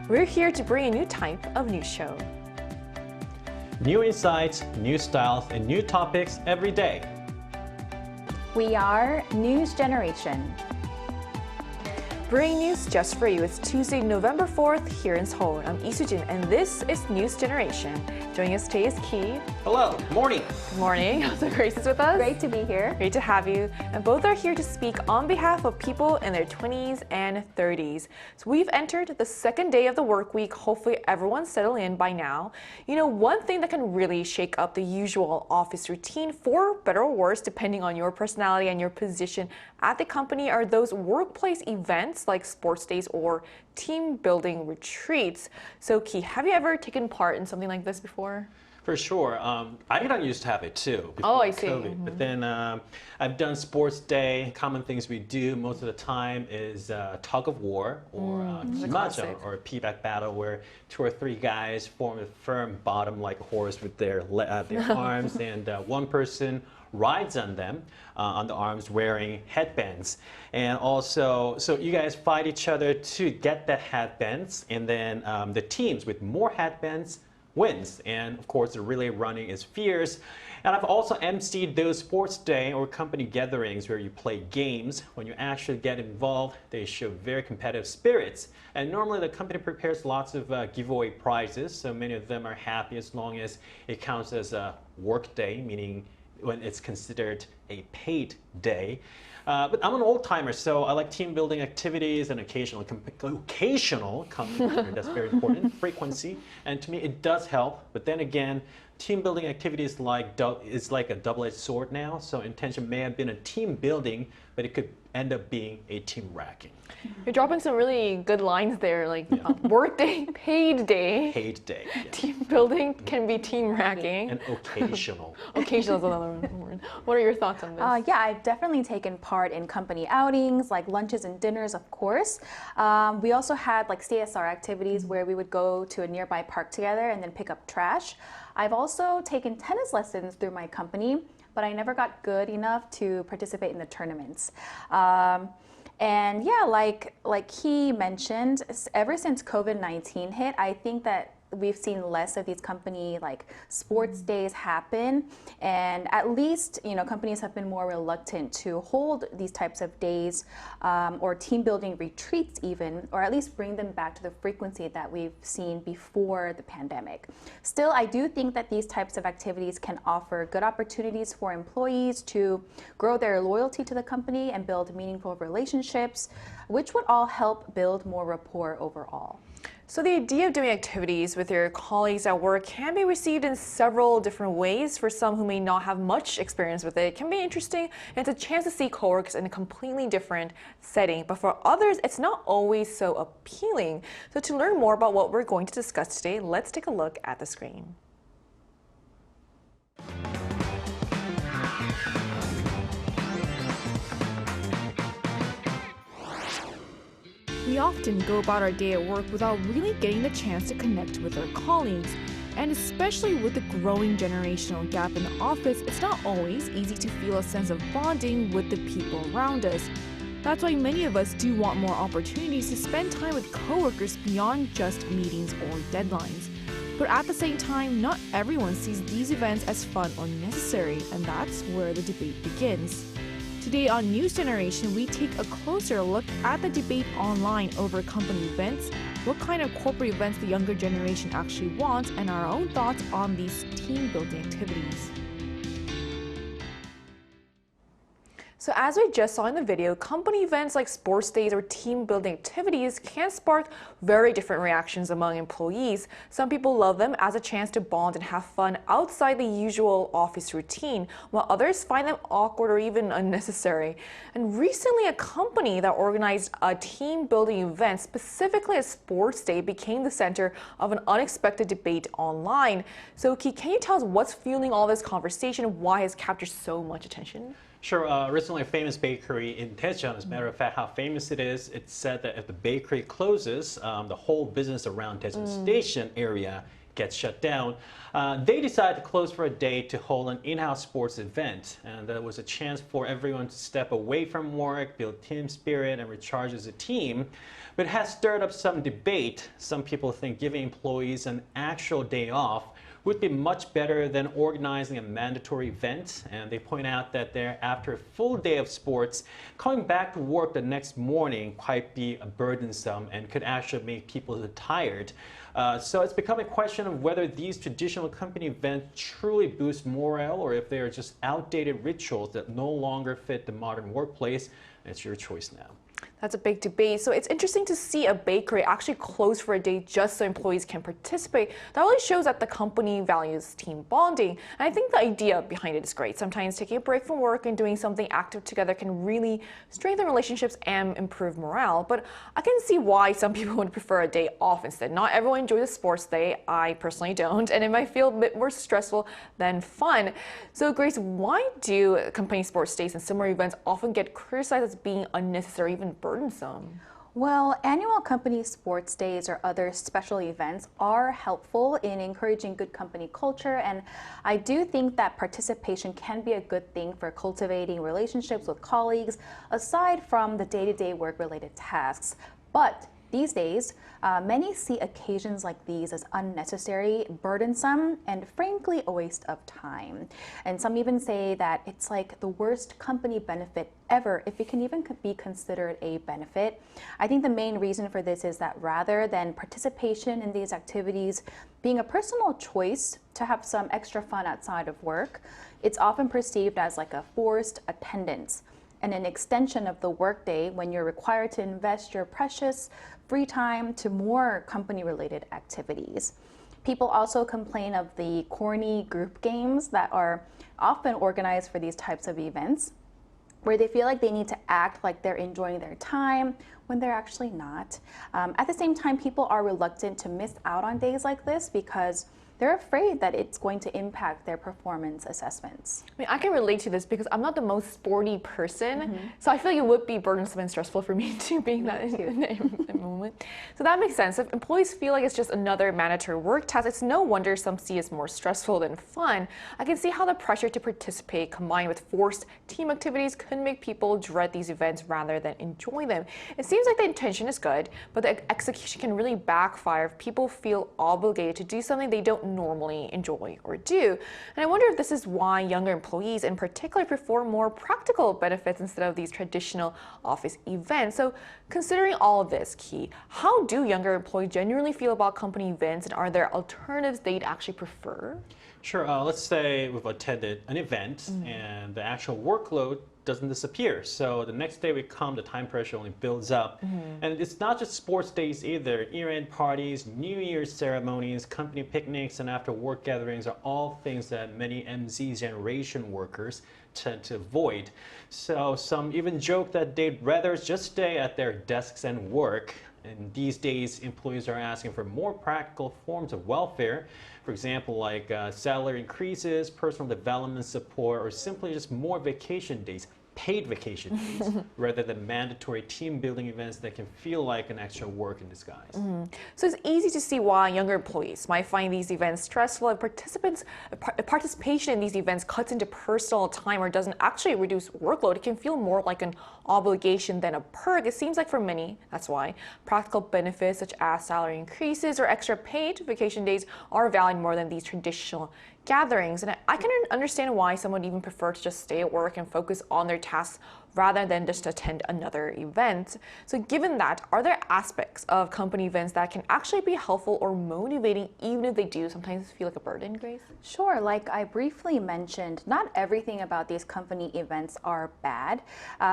We're here to bring a new type of news show. New insights, new styles, and new topics every day. We are News Generation. Bringing news just for you. It's Tuesday, November 4th here in Seoul. I'm Lee Soo-jin, and this is News Generation. Joining us today is Ki. Hello, morning. Good morning. Also, Grace is with us. Great to be here. Great to have you. And both are here to speak on behalf of people in their 20s and 30s. So we've entered the second day of the work week. Hopefully everyone's settled in by now. You know, one thing that can really shake up the usual office routine, for better or worse, depending on your personality and your position at the company, are those workplace events like sports days or team building retreats. So Ki, have you ever taken part in something like this before? For sure. I didn't used to have it too before Oh, I see. COVID. Mm-hmm. But then I've done sports day. Common things we do most of the time is tug of war or classic. or a piggyback battle where 2 or 3 guys form a firm bottom like a horse with their arms, and one person rides on them, on the arms, wearing headbands. And also, so you guys fight each other to get the headbands, and then the teams with more headbands wins. And of course, the relay running is fierce. And I've also emceed those sports day or company gatherings where you play games. When you actually get involved, they show very competitive spirits. And normally the company prepares lots of giveaway prizes, so many of them are happy as long as it counts as a work day, meaning when it's considered a paid day. But I'm an old timer, so I like team building activities and occasional company, that's very important, frequency. And to me, it does help. But then again, team building activities is like a double-edged sword now. So intention may have been a team building, but it could end up being a team racking. You're dropping some really good lines there, like work day, paid day. Paid day. Yeah. Team building can be team racking. And occasional. Occasional is another word. What are your thoughts on this? Yeah, I've definitely taken part in company outings, like lunches and dinners, of course. We also had like CSR activities where we would go to a nearby park together and then pick up trash. I've also taken tennis lessons through my company, but I never got good enough to participate in the tournaments. And yeah, like he mentioned, ever since COVID-19 hit, I think that we've seen less of these company like sports days happen, and at least companies have been more reluctant to hold these types of days or team building retreats even, or at least bring them back to the frequency that we've seen before the pandemic. Still, I do think that these types of activities can offer good opportunities for employees to grow their loyalty to the company and build meaningful relationships, which would all help build more rapport overall. So the idea of doing activities with your colleagues at work can be received in several different ways. For some who may not have much experience with it can be interesting, and it's a chance to see coworkers in a completely different setting. But for others, it's not always so appealing. So to learn more about what we're going to discuss today, let's take a look at the screen. We often go about our day at work without really getting the chance to connect with our colleagues. And especially with the growing generational gap in the office, it's not always easy to feel a sense of bonding with the people around us. That's why many of us do want more opportunities to spend time with coworkers beyond just meetings or deadlines. But at the same time, not everyone sees these events as fun or necessary, and that's where the debate begins. Today on News Generation, we take a closer look at the debate online over company events, what kind of corporate events the younger generation actually wants, and our own thoughts on these team-building activities. So as we just saw in the video, company events like sports days or team building activities can spark very different reactions among employees. Some people love them as a chance to bond and have fun outside the usual office routine, while others find them awkward or even unnecessary. And recently, a company that organized a team building event, specifically a sports day, became the center of an unexpected debate online. So Ki, can you tell us what's fueling all this conversation and why it's captured so much attention? Sure. Recently, a famous bakery in Daejeon, as a matter of fact, how famous it is, it's said that if the bakery closes, the whole business around Daejeon Station area gets shut down, they decided to close for a day to hold an in-house sports event. And that was a chance for everyone to step away from work, build team spirit, and recharge as a team. But it has stirred up some debate. Some people think giving employees an actual day off would be much better than organizing a mandatory event. And they point out that after a full day of sports, coming back to work the next morning might be burdensome and could actually make people tired. So it's become a question of whether these traditional company events truly boost morale or if they are just outdated rituals that no longer fit the modern workplace. It's your choice now. That's a big debate. So it's interesting to see a bakery actually close for a day just so employees can participate. That really shows that the company values team bonding. And I think the idea behind it is great. Sometimes taking a break from work and doing something active together can really strengthen relationships and improve morale. But I can see why some people would prefer a day off instead. Not everyone enjoys a sports day. I personally don't. And it might feel a bit more stressful than fun. So Grace, why do company sports days and similar events often get criticized as being unnecessary, even burdensome? Well, annual company sports days or other special events are helpful in encouraging good company culture, and I do think that participation can be a good thing for cultivating relationships with colleagues aside from the day-to-day work-related tasks. But these days, many see occasions like these as unnecessary, burdensome, and frankly a waste of time. And some even say that it's like the worst company benefit ever, if it can even be considered a benefit. I think the main reason for this is that rather than participation in these activities being a personal choice to have some extra fun outside of work, it's often perceived as like a forced attendance and an extension of the workday when you're required to invest your precious free time to more company-related activities. People also complain of the corny group games that are often organized for these types of events, where they feel like they need to act like they're enjoying their time when they're actually not. At the same time, people are reluctant to miss out on days like this because they're afraid that it's going to impact their performance assessments. I mean, I can relate to this because I'm not the most sporty person, so I feel like it would be burdensome and stressful for me too, being that in the moment. So that makes sense. If employees feel like it's just another mandatory work task, it's no wonder some see it as more stressful than fun. I can see how the pressure to participate combined with forced team activities could make people dread these events rather than enjoy them. It seems like the intention is good, but the execution can really backfire if people feel obligated to do something they don't normally enjoy or do. And I wonder if this is why younger employees in particular prefer more practical benefits instead of these traditional office events. So considering all of this, Key, how do younger employees generally feel about company events, and are there alternatives they'd actually prefer? Sure. Let's say we've attended an event and the actual workload doesn't disappear. So the next day we come, the time pressure only builds up. And it's not just sports days either. Year-end parties, New Year's ceremonies, company picnics, and after work gatherings are all things that many MZ generation workers tend to avoid. So some even joke that they'd rather just stay at their desks and work. And these days, employees are asking for more practical forms of welfare. For example, like salary increases, personal development support, or simply just more vacation days, paid vacation days, rather than mandatory team building events that can feel like an extra work in disguise. So it's easy to see why younger employees might find these events stressful, and participation in these events cuts into personal time or doesn't actually reduce workload. It can feel more like an obligation than a perk. It seems like for many, that's why practical benefits such as salary increases or extra paid vacation days are valued more than these traditional gatherings. And I can understand why someone even prefer to just stay at work and focus on their tasks rather than just attend another event. So given that, are there aspects of company events that can actually be helpful or motivating even if they do sometimes feel like a burden, Grace? Sure, like I briefly mentioned, not everything about these company events are bad.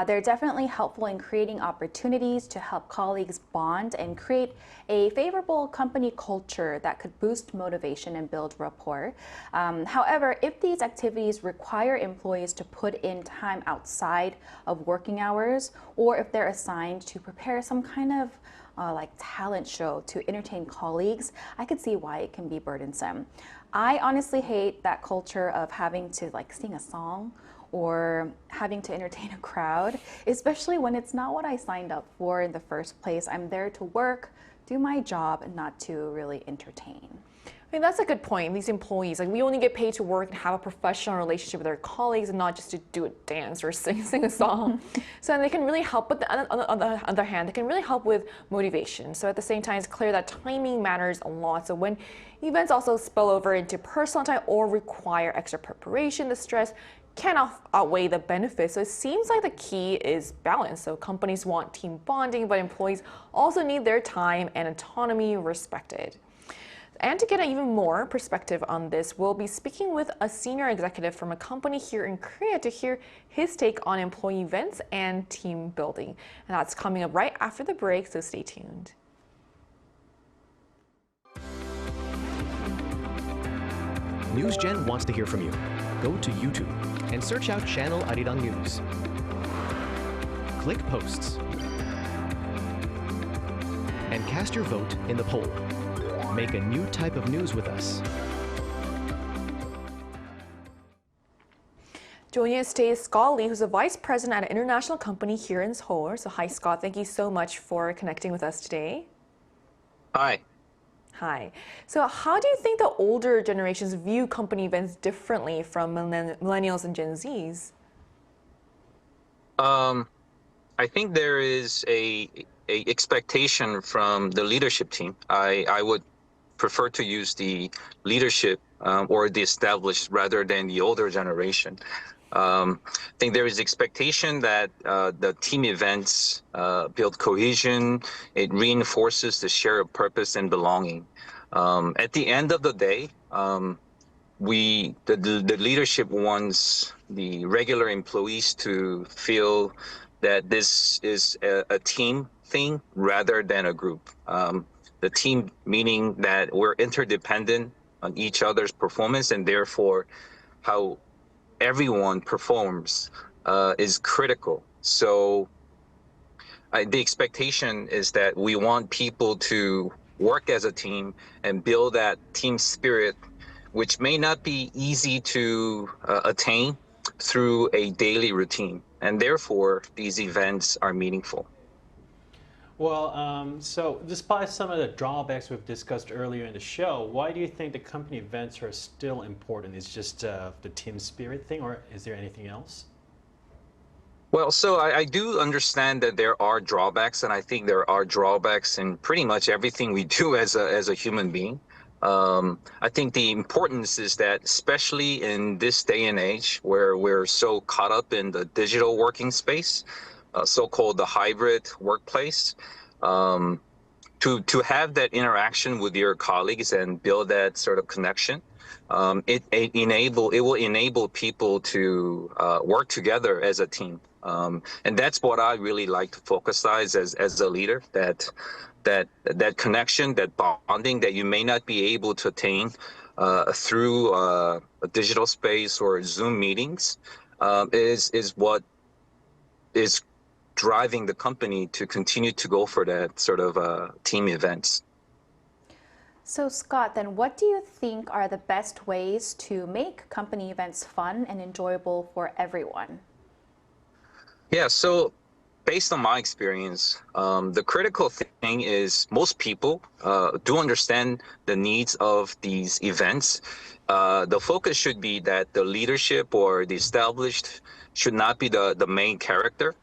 They're definitely helpful in creating opportunities to help colleagues bond and create a favorable company culture that could boost motivation and build rapport. However, if these activities require employees to put in time outside of working hours, or if they're assigned to prepare some kind of like talent show to entertain colleagues, I could see why it can be burdensome. I honestly hate that culture of having to like sing a song or having to entertain a crowd, especially when it's not what I signed up for in the first place. I'm there to work, do my job, and not to really entertain. mean, that's a good point. These employees, like we only get paid to work and have a professional relationship with our colleagues and not just to do a dance or sing a song. So they can really help, but on the other hand, they can really help with motivation. So at the same time, it's clear that timing matters a lot. So when events also spill over into personal time or require extra preparation, the stress can outweigh the benefits. So it seems like the key is balance. So companies want team bonding, but employees also need their time and autonomy respected. And to get an even more perspective on this, we'll be speaking with a senior executive from a company here in Korea to hear his take on employee events and team building. And that's coming up right after the break, so stay tuned. NewsGen wants to hear from you. Go to YouTube and search out Channel Arirang News. Click Posts and cast your vote in the poll. Make a new type of news with us. Joining us today is Scott Lee, who's a vice president at an international company here in Seoul. So hi, Scott. Thank you so much for connecting with us today. Hi. Hi. So how do you think the older generations view company events differently from millennials and Gen Zs? I think there is a expectation from the leadership team. I would prefer to use the leadership or the established rather than the older generation. I think there is expectation that the team events build cohesion. It reinforces the shared purpose and belonging. At the end of the day, the leadership wants the regular employees to feel that this is a team thing rather than a group. The team meaning that we're interdependent on each other's performance, and therefore how everyone performs is critical. So the expectation is that we want people to work as a team and build that team spirit, which may not be easy to attain through a daily routine. And therefore, these events are meaningful. Well, so despite some of the drawbacks we've discussed earlier in the show, why do you think the company events are still important? Is just the team spirit thing, or is there anything else? Well, so I do understand that there are drawbacks, and I think there are drawbacks in pretty much everything we do as a human being. I think the importance is that, especially in this day and age where we're so caught up in the digital working space, so-called the hybrid workplace, to have that interaction with your colleagues and build that sort of connection, it will enable people to work together as a team. And that's what I really like to focus on as a leader, that connection, that bonding that you may not be able to attain through a digital space or Zoom meetings is what is driving the company to continue to go for that sort of team events. So Scott, then what do you think are the best ways to make company events fun and enjoyable for everyone? Yeah, so based on my experience, the critical thing is most people do understand the needs of these events. The focus should be that the leadership or the established should not be the main character.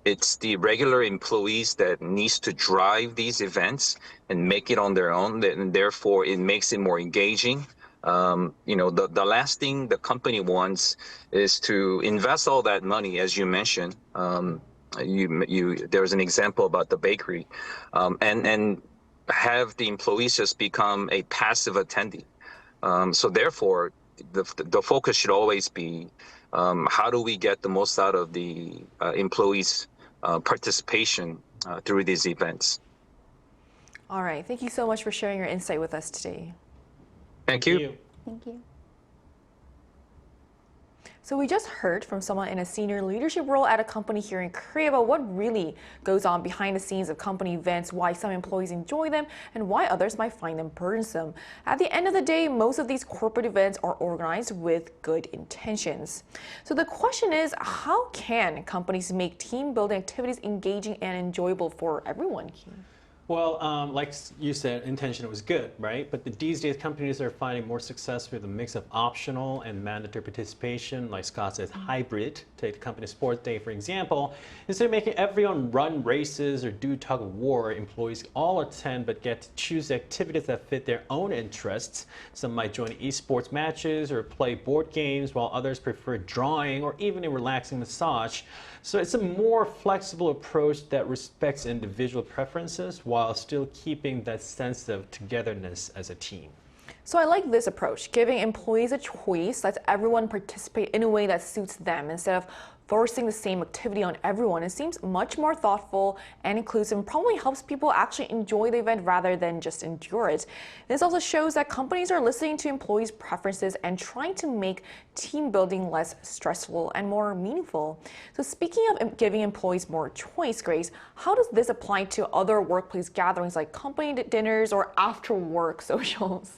It's the regular employees that needs to drive these events and make it on their own, and therefore it makes it more engaging. The last thing the company wants is to invest all that money, as you mentioned. There was an example about the bakery, and have the employees just become a passive attendee. So therefore, the focus should always be how do we get the most out of the employees' participation through these events. All right. Thank you so much for sharing your insight with us today. Thank you. Thank you. So we just heard from someone in a senior leadership role at a company here in Korea about what really goes on behind the scenes of company events, why some employees enjoy them, and why others might find them burdensome. At the end of the day, most of these corporate events are organized with good intentions. So the question is, how can companies make team building activities engaging and enjoyable for everyone? Well, like you said, intention was good, right? But these days, companies are finding more success with a mix of optional and mandatory participation, like Scott says, hybrid. Take the company sports day, for example. Instead of making everyone run races or do tug of war, employees all attend but get to choose activities that fit their own interests. Some might join esports matches or play board games, while others prefer drawing or even a relaxing massage. So it's a more flexible approach that respects individual preferences while still keeping that sense of togetherness as a team. So I like this approach, giving employees a choice, lets everyone participate in a way that suits them instead of forcing the same activity on everyone. It seems much more thoughtful and inclusive and probably helps people actually enjoy the event rather than just endure it. This also shows that companies are listening to employees' preferences and trying to make team building less stressful and more meaningful. So speaking of giving employees more choice, Grace, how does this apply to other workplace gatherings like company dinners or after work socials?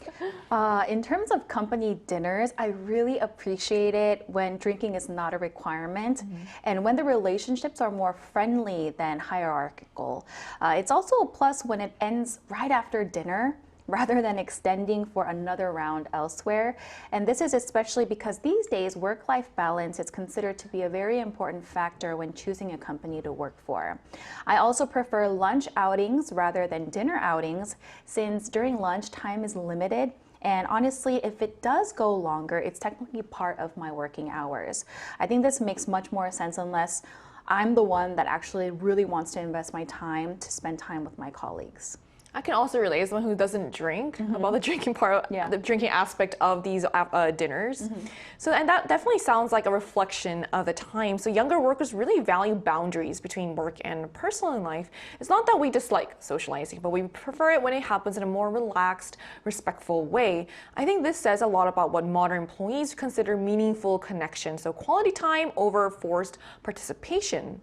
In terms of company dinners, I really appreciate it when drinking is not a requirement and when the relationships are more friendly than hierarchical. It's also a plus when it ends right after dinner rather than extending for another round elsewhere. And this is especially because these days work-life balance is considered to be a very important factor when choosing a company to work for. I also prefer lunch outings rather than dinner outings since during lunch time is limited. And honestly, if it does go longer, it's technically part of my working hours. I think this makes much more sense unless I'm the one that actually really wants to invest my time to spend time with my colleagues. I can also relate as someone who doesn't drink about the drinking part, the drinking aspect of these dinners. So, and that definitely sounds like a reflection of the time. So younger workers really value boundaries between work and personal life. It's not that we dislike socializing, but we prefer it when it happens in a more relaxed, respectful way. I think this says a lot about what modern employees consider meaningful connection. So quality time over forced participation.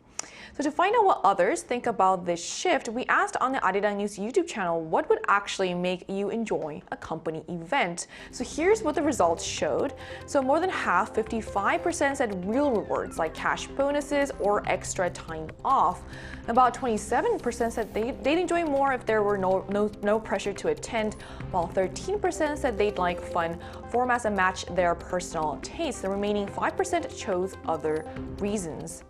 So to find out what others think about this shift, we asked on the Arirang News YouTube channel what would actually make you enjoy a company event. So here's what the results showed. So more than half, 55% said real rewards like cash bonuses or extra time off. About 27% said they'd enjoy more if there were no pressure to attend, while 13% said they'd like fun formats that match their personal tastes. The remaining 5% chose other reasons.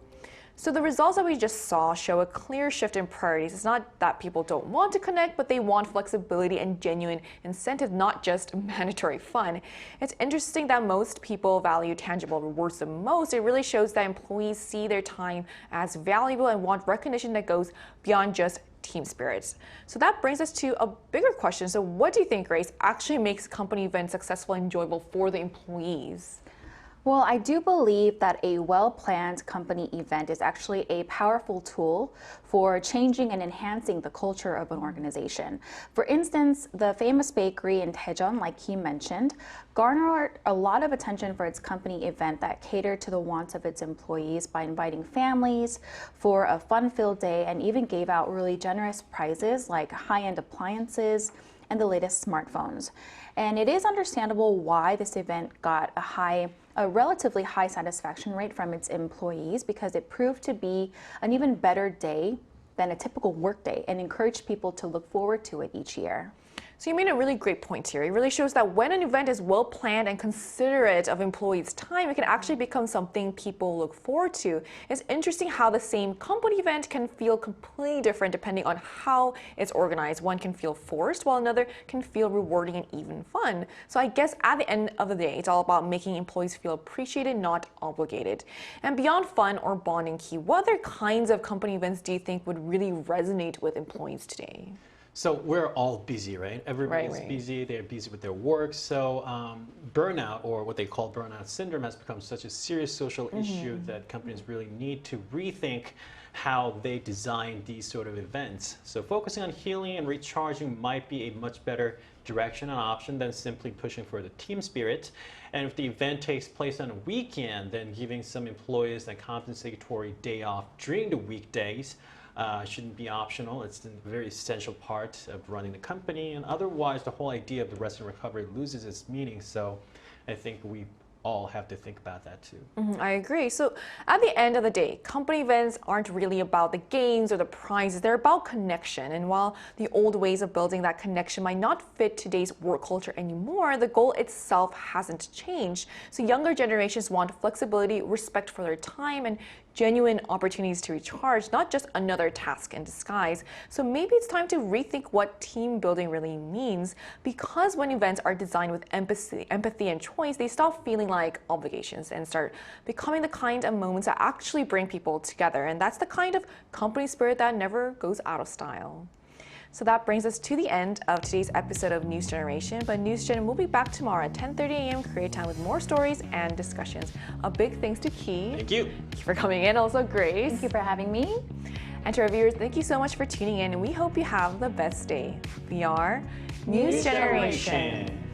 So the results that we just saw show a clear shift in priorities. It's not that people don't want to connect, but they want flexibility and genuine incentive, not just mandatory fun. It's interesting that most people value tangible rewards the most. It really shows that employees see their time as valuable and want recognition that goes beyond just team spirits. So that brings us to a bigger question. So what do you think, Grace, actually makes company events successful and enjoyable for the employees? Well, I do believe that a well-planned company event is actually a powerful tool for changing and enhancing the culture of an organization. For instance, the famous bakery in Daejeon, like he mentioned, garnered a lot of attention for its company event that catered to the wants of its employees by inviting families for a fun-filled day and even gave out really generous prizes like high-end appliances and the latest smartphones. And it is understandable why this event got a relatively high satisfaction rate from its employees because it proved to be an even better day than a typical work day and encouraged people to look forward to it each year. So you made a really great point here. It really shows that when an event is well planned and considerate of employees' time, it can actually become something people look forward to. It's interesting how the same company event can feel completely different depending on how it's organized. One can feel forced, while another can feel rewarding and even fun. So I guess at the end of the day, it's all about making employees feel appreciated, not obligated. And beyond fun or bonding key, what other kinds of company events do you think would really resonate with employees today? So we're all busy, right? Everybody's busy, they're busy with their work. So burnout, or what they call burnout syndrome, has become such a serious social issue that companies really need to rethink how they design these sort of events. So focusing on healing and recharging might be a much better direction and option than simply pushing for the team spirit. And if the event takes place on a weekend, then giving some employees a compensatory day off during the weekdays shouldn't be optional. It's a very essential part of running the company, and otherwise the whole idea of the rest and recovery loses its meaning. So I think we all have to think about that too. I agree. So at the end of the day, company events aren't really about the games or the prizes. They're about connection. And while the old ways of building that connection might not fit today's work culture anymore, the goal itself hasn't changed. So younger generations want flexibility, respect for their time, and genuine opportunities to recharge, not just another task in disguise. So maybe it's time to rethink what team building really means, because when events are designed with empathy and choice, they stop feeling like obligations and start becoming the kind of moments that actually bring people together. And that's the kind of company spirit that never goes out of style. So that brings us to the end of today's episode of News Generation. But News Gen will be back tomorrow at 10:30 a.m. Korea time with more stories and discussions. A big thanks to Ki. Thank you. Thank you for coming in. Also, Grace. Thank you for having me. And to our viewers, thank you so much for tuning in, and we hope you have the best day. We are News Generation.